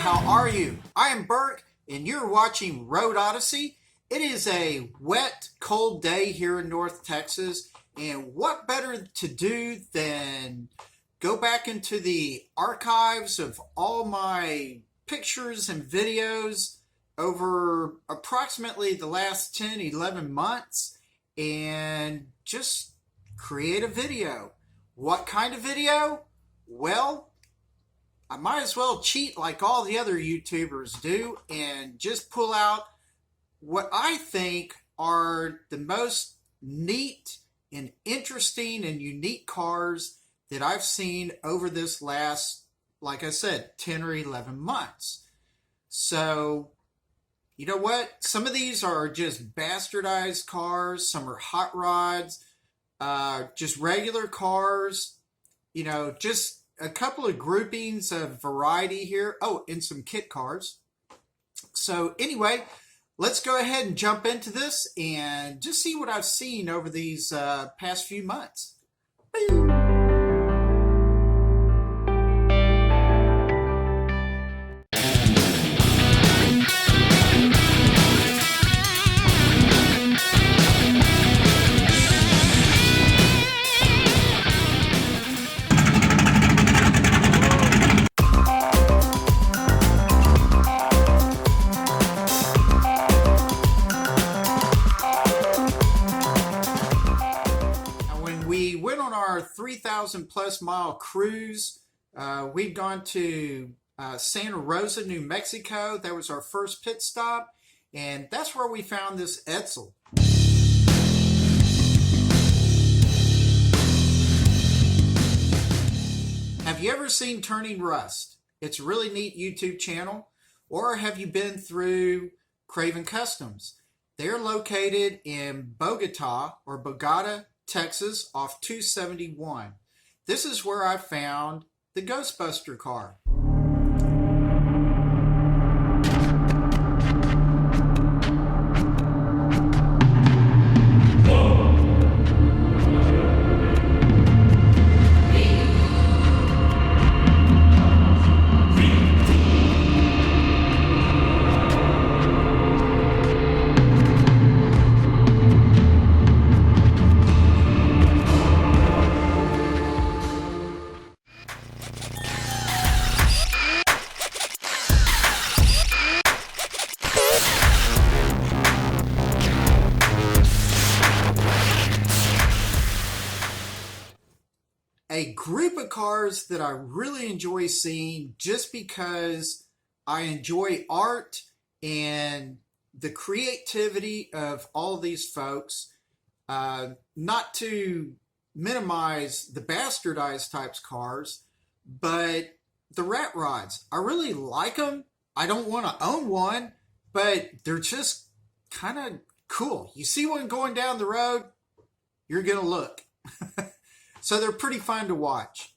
how are you? I am Burke, and you're watching Road Odyssey. It is a wet, cold day here in North Texas, and what better to do than go back into the archives of all my pictures and videos over approximately the last 10, 11 months and just create a video. What kind of video? Well, I might as well cheat like all the other YouTubers do and just pull out what I think are the most neat and interesting and unique cars that I've seen over this last, like I said, 10 or 11 months. So, you know what? Some of these are just bastardized cars. Some are hot rods, just regular cars, you know, just a couple of groupings of variety here. Oh, and some kit cars. So anyway, let's go ahead and jump into this and just see what I've seen over these past few months. We went on our 3,000 plus mile cruise. We've gone to Santa Rosa, New Mexico. That was our first pit stop, and that's where we found this Edsel. Have you ever seen Turning Rust? It's a really neat YouTube channel. Or have you been through Craven Customs? They're located in Bogota, Texas, off 271. This is where I found the Ghostbuster car. A group of cars that I really enjoy seeing just because I enjoy art and the creativity of all these folks. Not to minimize the bastardized types cars, but the rat rods. I really like them. I don't want to own one, but they're just kind of cool. You see one going down the road, you're going to look. So they're pretty fun to watch.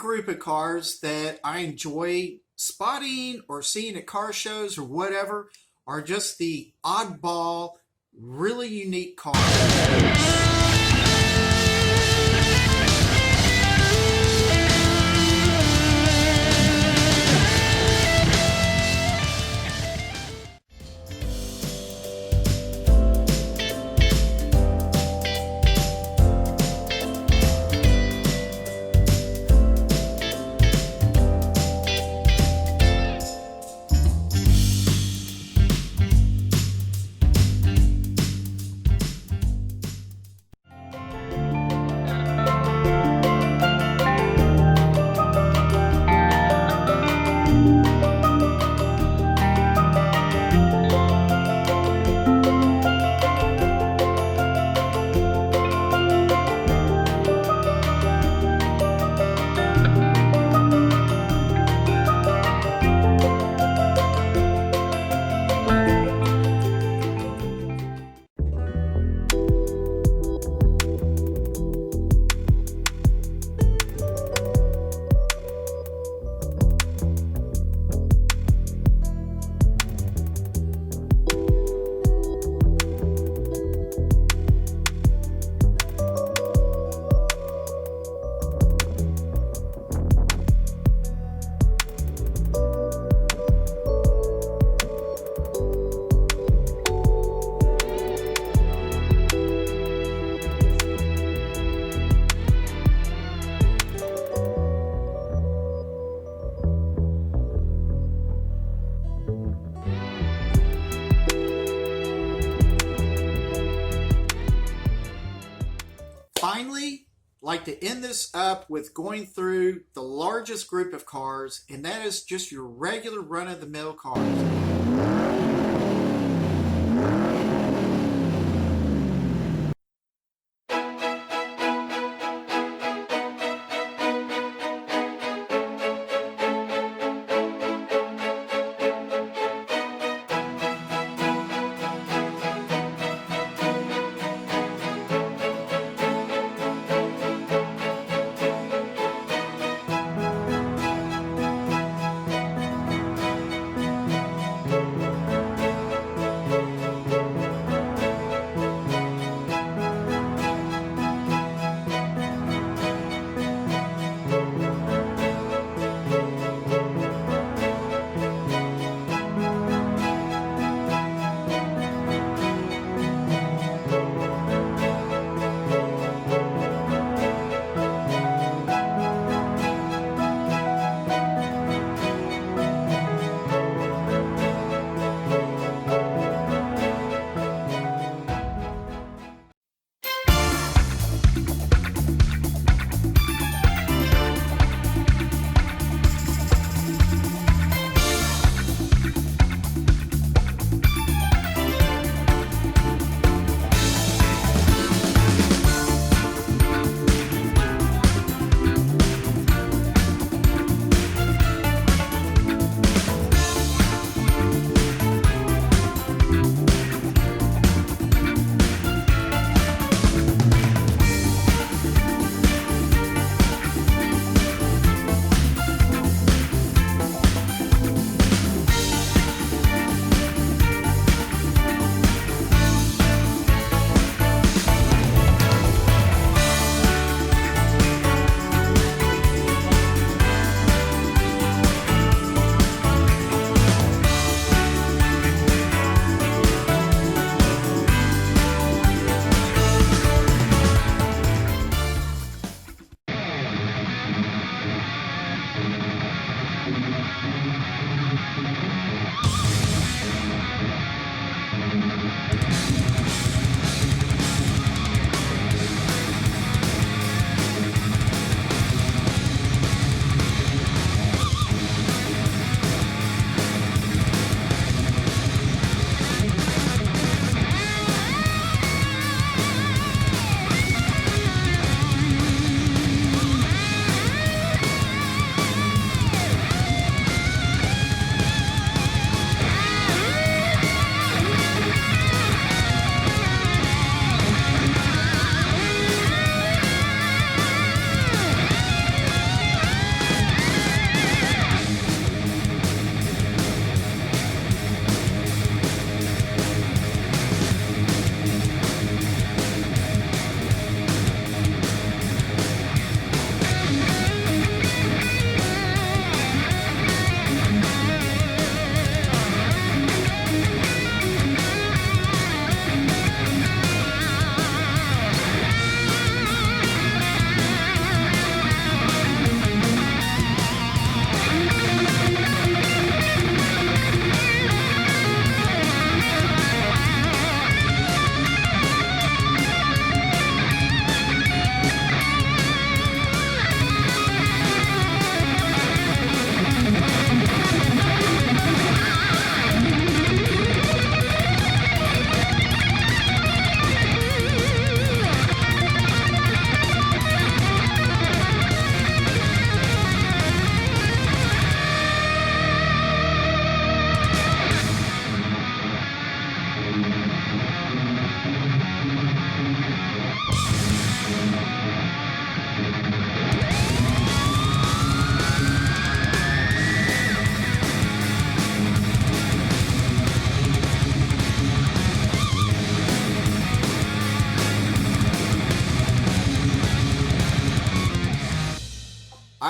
group of cars that I enjoy spotting or seeing at car shows or whatever are just the oddball, really unique cars. Finally, like to end this up with going through the largest group of cars, and that is just your regular run-of-the-mill cars.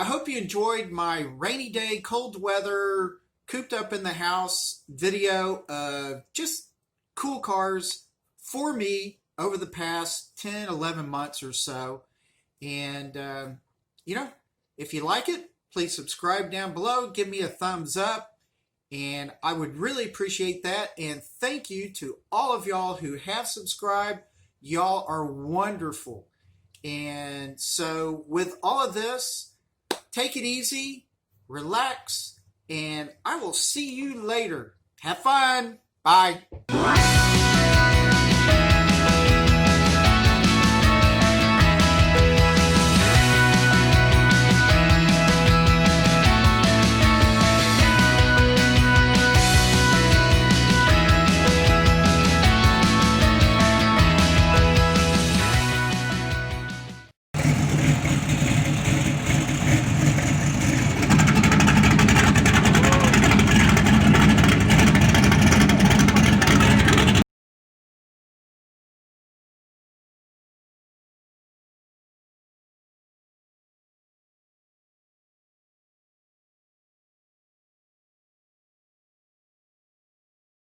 I hope you enjoyed my rainy day, cold weather, cooped up in the house video of just cool cars for me over the past 10, 11 months or so. And, if you like it, please subscribe down below. Give me a thumbs up. And I would really appreciate that. And thank you to all of y'all who have subscribed. Y'all are wonderful. And so with all of this, take it easy, relax, and I will see you later. Have fun. Bye.